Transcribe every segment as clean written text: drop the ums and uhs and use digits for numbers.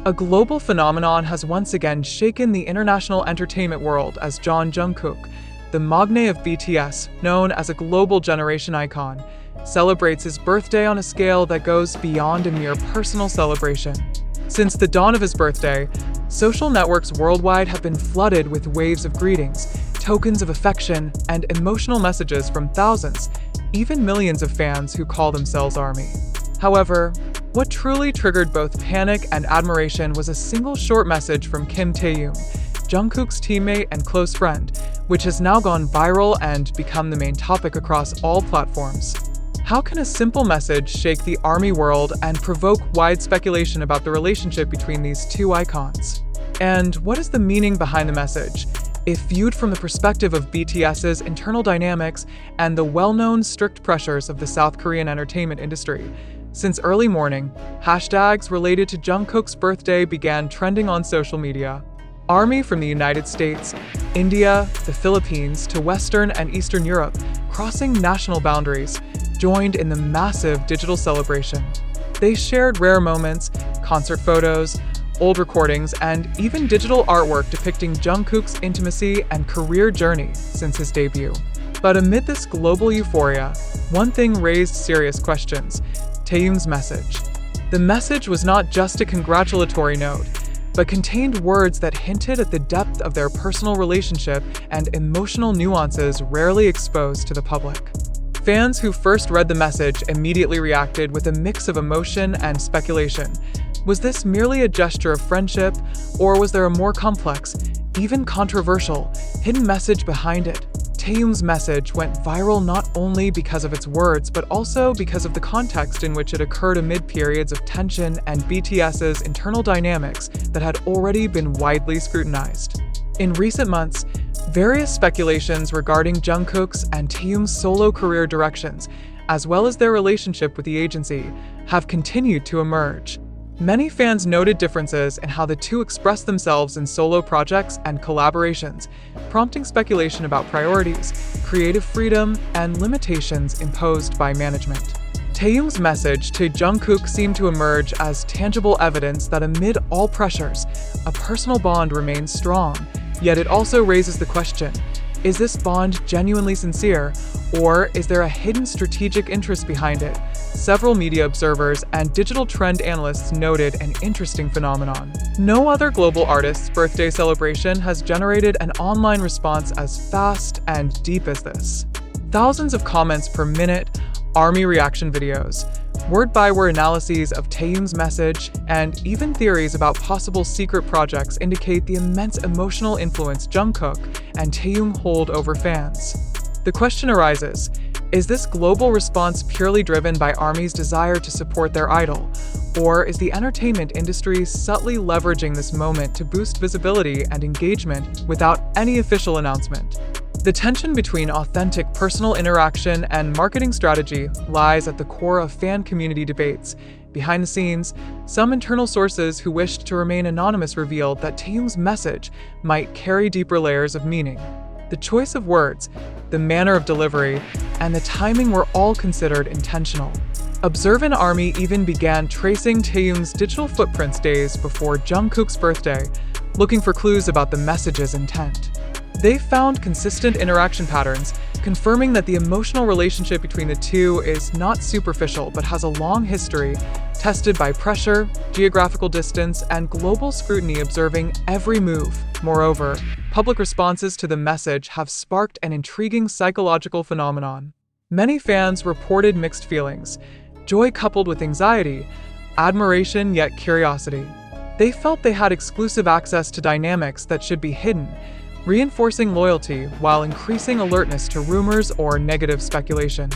A global phenomenon has once again shaken the international entertainment world as Jungkook, the Maknae of BTS, known as a global generation icon, celebrates his birthday on a scale that goes beyond a mere personal celebration. Since the dawn of his birthday, social networks worldwide have been flooded with waves of greetings, tokens of affection, and emotional messages from thousands, even millions of fans who call themselves ARMY. However, what truly triggered both panic and admiration was a single short message from Taehyung, Jungkook's teammate and close friend, which has now gone viral and become the main topic across all platforms. How can a simple message shake the ARMY world and provoke wide speculation about the relationship between these two icons? And what is the meaning behind the message, if viewed from the perspective of BTS's internal dynamics and the well-known strict pressures of the South Korean entertainment industry? Since early morning, hashtags related to Jungkook's birthday began trending on social media. ARMY from the United States, India, the Philippines to Western and Eastern Europe, crossing national boundaries, joined in the massive digital celebration. They shared rare moments, concert photos, old recordings, and even digital artwork depicting Jungkook's intimacy and career journey since his debut. But amid this global euphoria, one thing raised serious questions: Taehyung's message. The message was not just a congratulatory note, but contained words that hinted at the depth of their personal relationship and emotional nuances rarely exposed to the public. Fans who first read the message immediately reacted with a mix of emotion and speculation. Was this merely a gesture of friendship, or was there a more complex, even controversial, hidden message behind it? Taehyung's message went viral not only because of its words, but also because of the context in which it occurred amid periods of tension and BTS's internal dynamics that had already been widely scrutinized. In recent months, various speculations regarding Jungkook's and Taehyung's solo career directions, as well as their relationship with the agency, have continued to emerge. Many fans noted differences in how the two express themselves in solo projects and collaborations, prompting speculation about priorities, creative freedom, and limitations imposed by management. Taehyung's message to Jungkook seemed to emerge as tangible evidence that amid all pressures, a personal bond remains strong, yet it also raises the question: is this bond genuinely sincere, or is there a hidden strategic interest behind it? Several media observers and digital trend analysts noted an interesting phenomenon. No other global artist's birthday celebration has generated an online response as fast and deep as this. Thousands of comments per minute, ARMY reaction videos, word-by-word analyses of Taehyung's message, and even theories about possible secret projects indicate the immense emotional influence Jungkook and Taehyung hold over fans. The question arises: is this global response purely driven by ARMY's desire to support their idol, or is the entertainment industry subtly leveraging this moment to boost visibility and engagement without any official announcement? The tension between authentic personal interaction and marketing strategy lies at the core of fan community debates. Behind the scenes, some internal sources who wished to remain anonymous revealed that Taehyung's message might carry deeper layers of meaning. The choice of words, the manner of delivery, and the timing were all considered intentional. Observant ARMY even began tracing Taehyung's digital footprints days before Jungkook's birthday, looking for clues about the message's intent. They found consistent interaction patterns, confirming that the emotional relationship between the two is not superficial but has a long history, tested by pressure, geographical distance, and global scrutiny observing every move. Moreover, public responses to the message have sparked an intriguing psychological phenomenon. Many fans reported mixed feelings: joy coupled with anxiety, admiration yet curiosity. They felt they had exclusive access to dynamics that should be hidden, reinforcing loyalty while increasing alertness to rumors or negative speculation.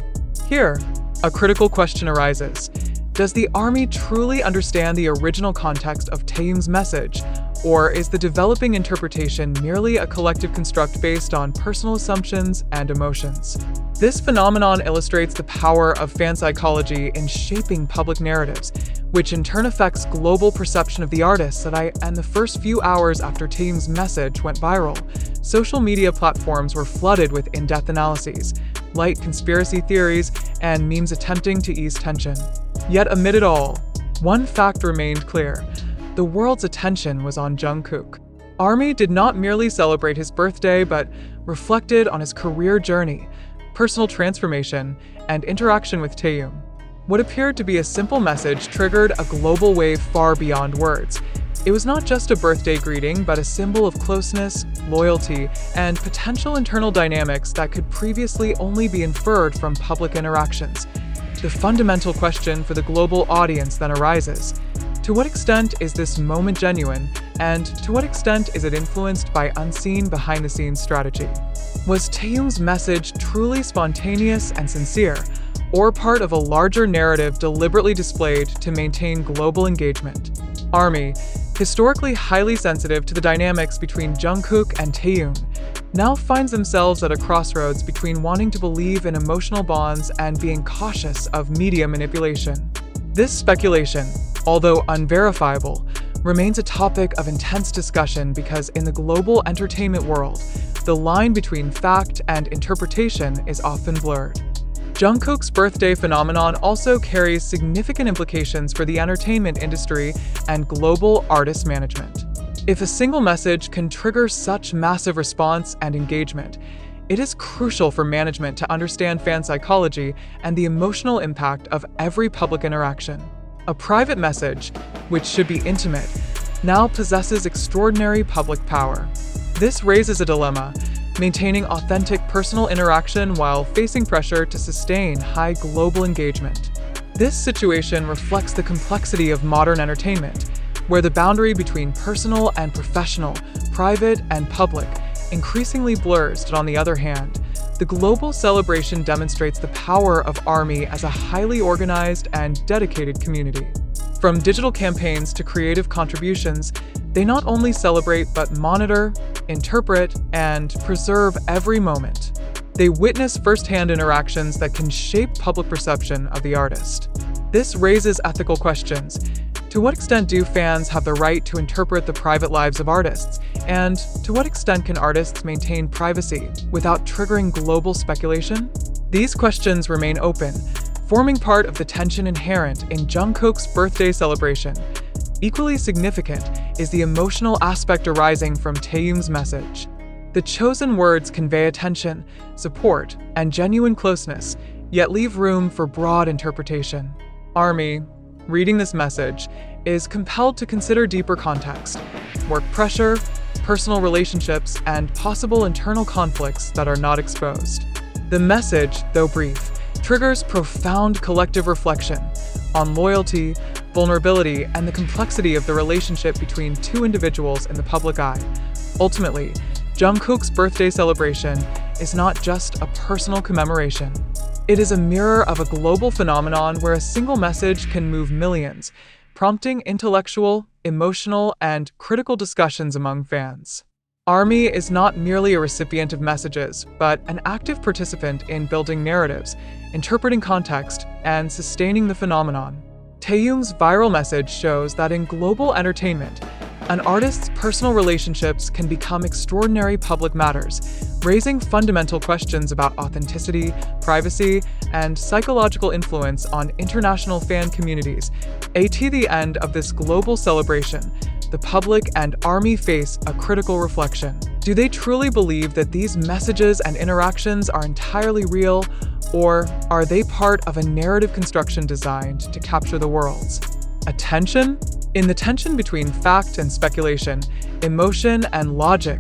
Here, a critical question arises: does the ARMY truly understand the original context of Taehyung's message, or is the developing interpretation merely a collective construct based on personal assumptions and emotions? This phenomenon illustrates the power of fan psychology in shaping public narratives, which in turn affects global perception of the artist. And the first few hours after Taehyung's message went viral, social media platforms were flooded with in-depth analyses, light conspiracy theories, and memes attempting to ease tension. Yet amid it all, one fact remained clear: the world's attention was on Jungkook. ARMY did not merely celebrate his birthday, but reflected on his career journey, personal transformation, and interaction with Taehyung. What appeared to be a simple message triggered a global wave far beyond words. It was not just a birthday greeting, but a symbol of closeness, loyalty, and potential internal dynamics that could previously only be inferred from public interactions. The fundamental question for the global audience then arises: to what extent is this moment genuine, and to what extent is it influenced by unseen behind-the-scenes strategy? Was Taehyung's message truly spontaneous and sincere, or part of a larger narrative deliberately displayed to maintain global engagement? ARMY, historically highly sensitive to the dynamics between Jungkook and Taehyung, now finds themselves at a crossroads between wanting to believe in emotional bonds and being cautious of media manipulation. This speculation, although unverifiable, remains a topic of intense discussion because in the global entertainment world, the line between fact and interpretation is often blurred. Jungkook's birthday phenomenon also carries significant implications for the entertainment industry and global artist management. If a single message can trigger such massive response and engagement, it is crucial for management to understand fan psychology and the emotional impact of every public interaction. A private message, which should be intimate, now possesses extraordinary public power. This raises a dilemma: maintaining authentic personal interaction while facing pressure to sustain high global engagement. This situation reflects the complexity of modern entertainment, where the boundary between personal and professional, private and public, increasingly blurs. But on the other hand, the global celebration demonstrates the power of ARMY as a highly organized and dedicated community. From digital campaigns to creative contributions, they not only celebrate but monitor, interpret, and preserve every moment. They witness firsthand interactions that can shape public perception of the artist. This raises ethical questions. To what extent do fans have the right to interpret the private lives of artists? And to what extent can artists maintain privacy without triggering global speculation? These questions remain open, forming part of the tension inherent in Jungkook's birthday celebration. Equally significant is the emotional aspect arising from Taehyung's message. The chosen words convey attention, support, and genuine closeness, yet leave room for broad interpretation. ARMY, reading this message, is compelled to consider deeper context, work pressure, personal relationships, and possible internal conflicts that are not exposed. The message, though brief, triggers profound collective reflection on loyalty, vulnerability, and the complexity of the relationship between two individuals in the public eye. Ultimately, Jungkook's birthday celebration is not just a personal commemoration. It is a mirror of a global phenomenon where a single message can move millions, prompting intellectual, emotional, and critical discussions among fans. ARMY is not merely a recipient of messages, but an active participant in building narratives, interpreting context, and sustaining the phenomenon. Taehyung's viral message shows that in global entertainment, an artist's personal relationships can become extraordinary public matters, raising fundamental questions about authenticity, privacy, and psychological influence on international fan communities. At the end of this global celebration, the public and ARMY face a critical reflection. Do they truly believe that these messages and interactions are entirely real, or are they part of a narrative construction designed to capture the world's attention? In the tension between fact and speculation, emotion and logic,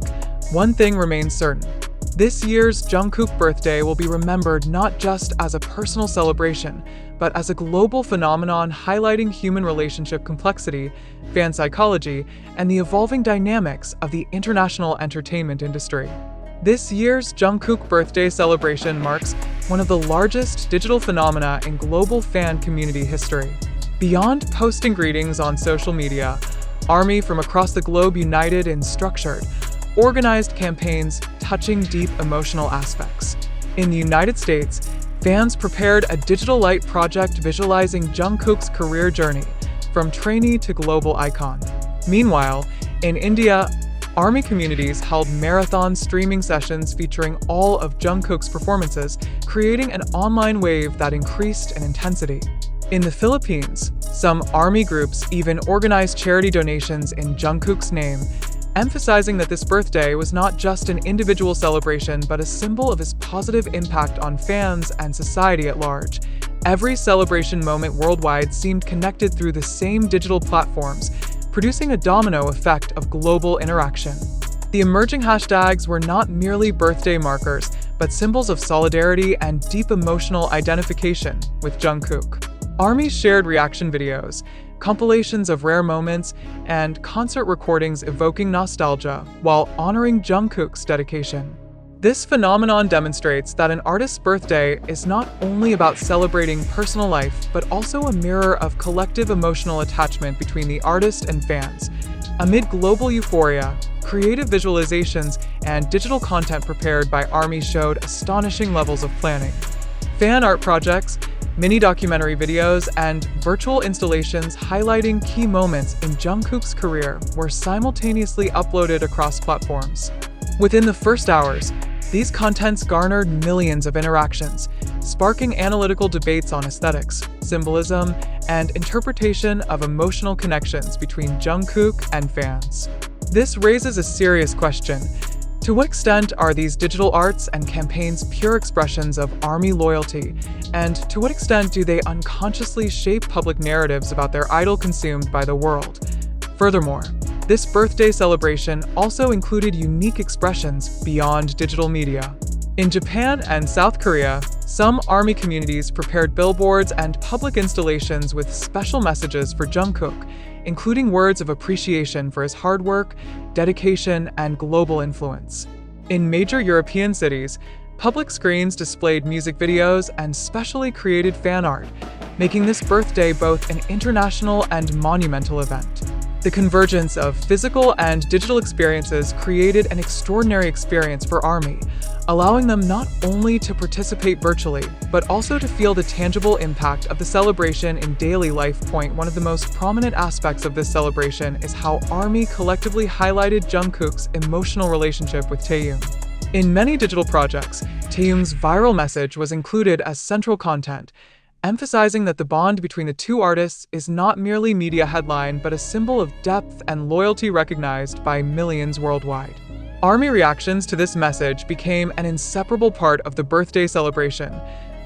one thing remains certain. This year's Jungkook birthday will be remembered not just as a personal celebration, but as a global phenomenon highlighting human relationship complexity, fan psychology, and the evolving dynamics of the international entertainment industry. This year's Jungkook birthday celebration marks one of the largest digital phenomena in global fan community history. Beyond posting greetings on social media, ARMY from across the globe united in structured, organized campaigns touching deep emotional aspects. In the United States, fans prepared a digital light project visualizing Jungkook's career journey, from trainee to global icon. Meanwhile, in India, ARMY communities held marathon streaming sessions featuring all of Jungkook's performances, creating an online wave that increased in intensity. In the Philippines, Some ARMY groups even organized charity donations in Jungkook's name, emphasizing that this birthday was not just an individual celebration but a symbol of his positive impact on fans and society at large. Every celebration moment worldwide seemed connected through the same digital platforms, producing a domino effect of global interaction. The emerging hashtags were not merely birthday markers, but symbols of solidarity and deep emotional identification with Jungkook. ARMY shared reaction videos, compilations of rare moments, and concert recordings evoking nostalgia while honoring Jungkook's dedication. This phenomenon demonstrates that an artist's birthday is not only about celebrating personal life, but also a mirror of collective emotional attachment between the artist and fans. Amid global euphoria, creative visualizations and digital content prepared by ARMY showed astonishing levels of planning. Fan art projects, mini-documentary videos, and virtual installations highlighting key moments in Jungkook's career were simultaneously uploaded across platforms. Within the first hours, these contents garnered millions of interactions, sparking analytical debates on aesthetics, symbolism, and interpretation of emotional connections between Jungkook and fans. This raises a serious question. To what extent are these digital arts and campaigns pure expressions of ARMY loyalty, and to what extent do they unconsciously shape public narratives about their idol consumed by the world? Furthermore, this birthday celebration also included unique expressions beyond digital media. In Japan and South Korea, some ARMY communities prepared billboards and public installations with special messages for Jungkook, including words of appreciation for his hard work, dedication, and global influence. In major European cities, public screens displayed music videos and specially created fan art, making this birthday both an international and monumental event. The convergence of physical and digital experiences created an extraordinary experience for ARMY, allowing them not only to participate virtually, but also to feel the tangible impact of the celebration in daily life. One of the most prominent aspects of this celebration is how ARMY collectively highlighted Jungkook's emotional relationship with Taehyung. In many digital projects, Taehyung's viral message was included as central content, emphasizing that the bond between the two artists is not merely media headline but a symbol of depth and loyalty recognized by millions worldwide. ARMY reactions to this message became an inseparable part of the birthday celebration.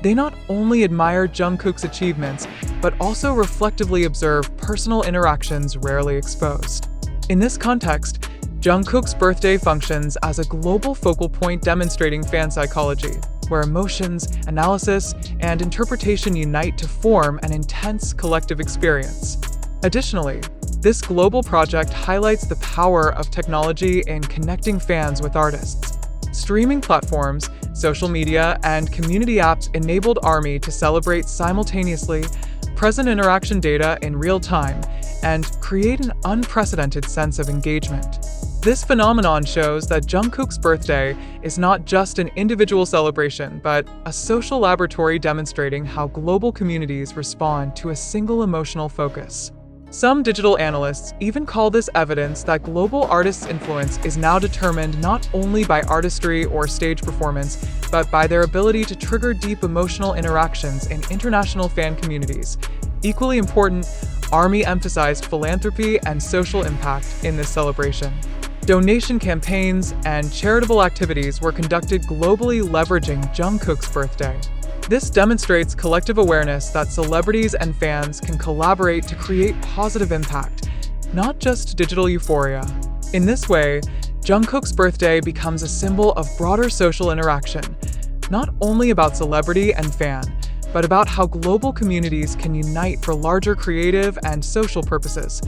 They not only admired Jungkook's achievements, but also reflectively observed personal interactions rarely exposed. In this context, Jungkook's birthday functions as a global focal point demonstrating fan psychology, where emotions, analysis, and interpretation unite to form an intense collective experience. Additionally, this global project highlights the power of technology in connecting fans with artists. Streaming platforms, social media, and community apps enabled ARMY to celebrate simultaneously, present interaction data in real time, and create an unprecedented sense of engagement. This phenomenon shows that Jungkook's birthday is not just an individual celebration, but a social laboratory demonstrating how global communities respond to a single emotional focus. Some digital analysts even call this evidence that global artists' influence is now determined not only by artistry or stage performance, but by their ability to trigger deep emotional interactions in international fan communities. Equally important, ARMY emphasized philanthropy and social impact in this celebration. Donation campaigns and charitable activities were conducted globally, leveraging Jungkook's birthday. This demonstrates collective awareness that celebrities and fans can collaborate to create positive impact, not just digital euphoria. In this way, Jungkook's birthday becomes a symbol of broader social interaction, not only about celebrity and fan, but about how global communities can unite for larger creative and social purposes.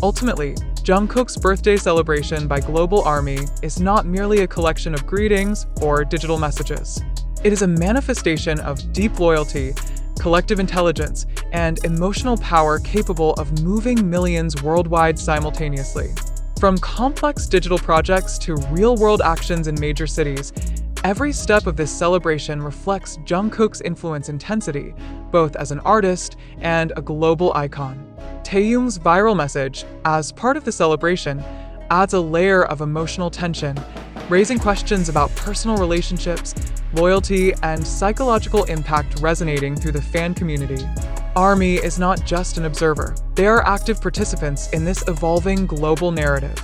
Ultimately, Jungkook's birthday celebration by global ARMY is not merely a collection of greetings or digital messages. It is a manifestation of deep loyalty, collective intelligence, and emotional power capable of moving millions worldwide simultaneously. From complex digital projects to real-world actions in major cities, every step of this celebration reflects Jungkook's influence intensity, both as an artist and a global icon. Taehyung's viral message, as part of the celebration, adds a layer of emotional tension, raising questions about personal relationships, loyalty, and psychological impact resonating through the fan community. ARMY is not just an observer. They are active participants in this evolving global narrative.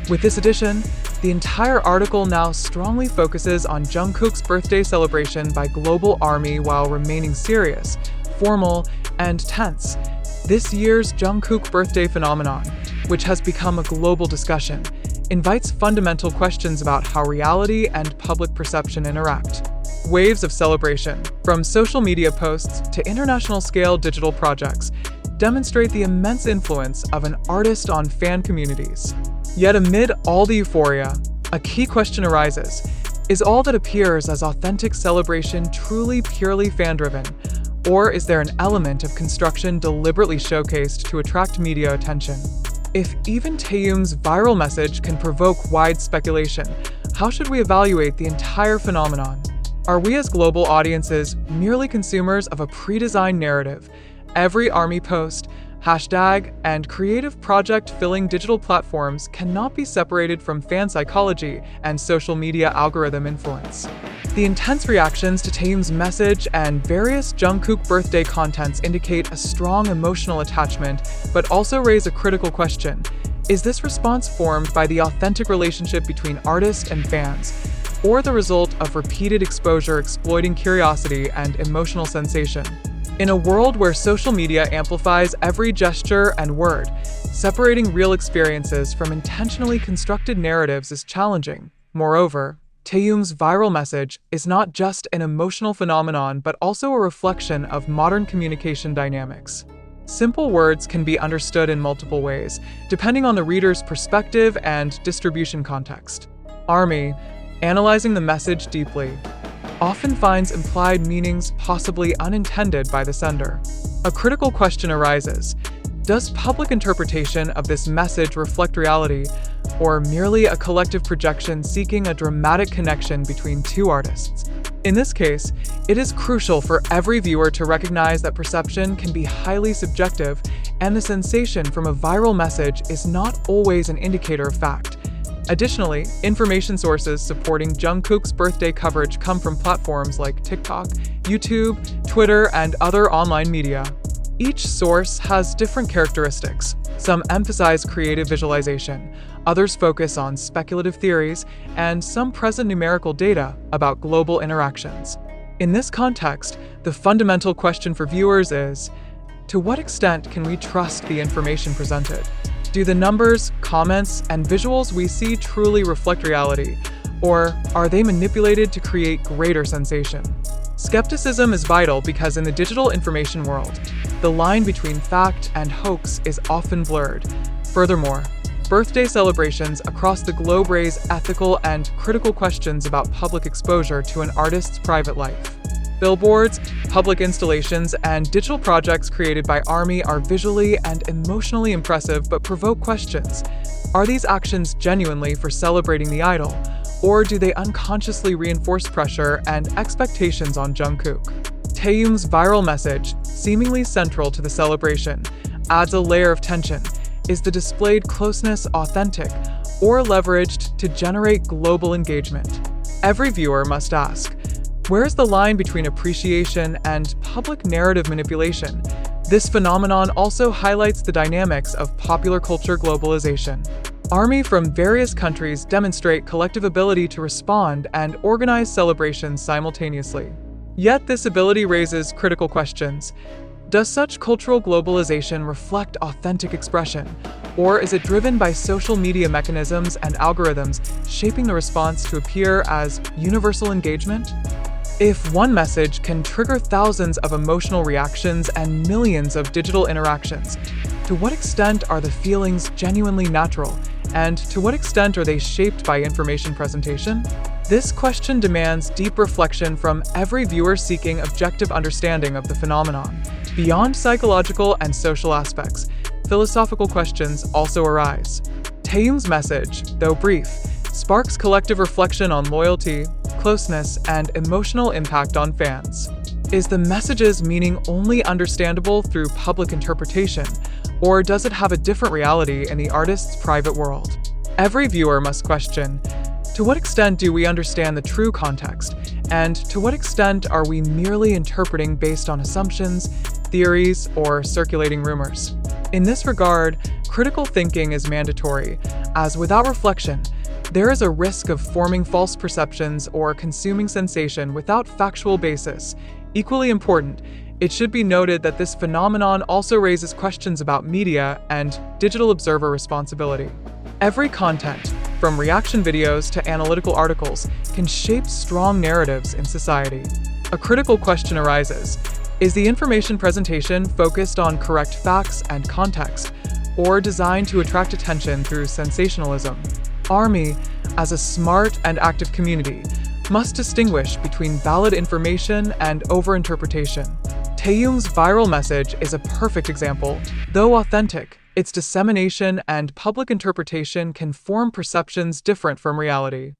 With this addition, the entire article now strongly focuses on Jungkook's birthday celebration by global ARMY while remaining serious, formal, and tense. This year's Jungkook birthday phenomenon, which has become a global discussion, invites fundamental questions about how reality and public perception interact. Waves of celebration, from social media posts to international-scale digital projects, demonstrate the immense influence of an artist on fan communities. Yet amid all the euphoria, a key question arises. Is all that appears as authentic celebration truly purely fan-driven? Or is there an element of construction deliberately showcased to attract media attention? If even Taehyung's viral message can provoke wide speculation, how should we evaluate the entire phenomenon? Are we as global audiences merely consumers of a pre-designed narrative? Every ARMY post, hashtag, and creative project filling digital platforms cannot be separated from fan psychology and social media algorithm influence. The intense reactions to Taehyung's message and various Jungkook birthday contents indicate a strong emotional attachment, but also raise a critical question. Is this response formed by the authentic relationship between artist and fans, or the result of repeated exposure exploiting curiosity and emotional sensation? In a world where social media amplifies every gesture and word, separating real experiences from intentionally constructed narratives is challenging. Moreover, Taehyung's viral message is not just an emotional phenomenon but also a reflection of modern communication dynamics. Simple words can be understood in multiple ways, depending on the reader's perspective and distribution context. ARMY, analyzing the message deeply, often finds implied meanings possibly unintended by the sender. A critical question arises. Does public interpretation of this message reflect reality, or merely a collective projection seeking a dramatic connection between two artists? In this case, it is crucial for every viewer to recognize that perception can be highly subjective, and the sensation from a viral message is not always an indicator of fact. Additionally, information sources supporting Jungkook's birthday coverage come from platforms like TikTok, YouTube, Twitter, and other online media. Each source has different characteristics. Some emphasize creative visualization, others focus on speculative theories, and some present numerical data about global interactions. In this context, the fundamental question for viewers is, to what extent can we trust the information presented? Do the numbers, comments, and visuals we see truly reflect reality, or are they manipulated to create greater sensation? Skepticism is vital because in the digital information world, the line between fact and hoax is often blurred. Furthermore, birthday celebrations across the globe raise ethical and critical questions about public exposure to an artist's private life. Billboards, public installations, and digital projects created by ARMY are visually and emotionally impressive but provoke questions. Are these actions genuinely for celebrating the idol, or do they unconsciously reinforce pressure and expectations on Jungkook? Taehyung's viral message, seemingly central to the celebration, adds a layer of tension. Is the displayed closeness authentic, or leveraged to generate global engagement? Every viewer must ask, where is the line between appreciation and public narrative manipulation? This phenomenon also highlights the dynamics of popular culture globalization. ARMY from various countries demonstrate collective ability to respond and organize celebrations simultaneously. Yet this ability raises critical questions. Does such cultural globalization reflect authentic expression, or is it driven by social media mechanisms and algorithms shaping the response to appear as universal engagement? If one message can trigger thousands of emotional reactions and millions of digital interactions, to what extent are the feelings genuinely natural, and to what extent are they shaped by information presentation? This question demands deep reflection from every viewer seeking objective understanding of the phenomenon. Beyond psychological and social aspects, philosophical questions also arise. Taehyung's message, though brief, sparks collective reflection on loyalty, closeness, and emotional impact on fans. Is the message's meaning only understandable through public interpretation, or does it have a different reality in the artist's private world? Every viewer must question, to what extent do we understand the true context, and to what extent are we merely interpreting based on assumptions, theories, or circulating rumors. In this regard, critical thinking is mandatory, as without reflection, there is a risk of forming false perceptions or consuming sensation without factual basis. Equally important, it should be noted that this phenomenon also raises questions about media and digital observer responsibility. Every content, from reaction videos to analytical articles, can shape strong narratives in society. A critical question arises: is the information presentation focused on correct facts and context, or designed to attract attention through sensationalism? ARMY, as a smart and active community, must distinguish between valid information and overinterpretation. Taehyung's viral message is a perfect example. Though authentic, its dissemination and public interpretation can form perceptions different from reality.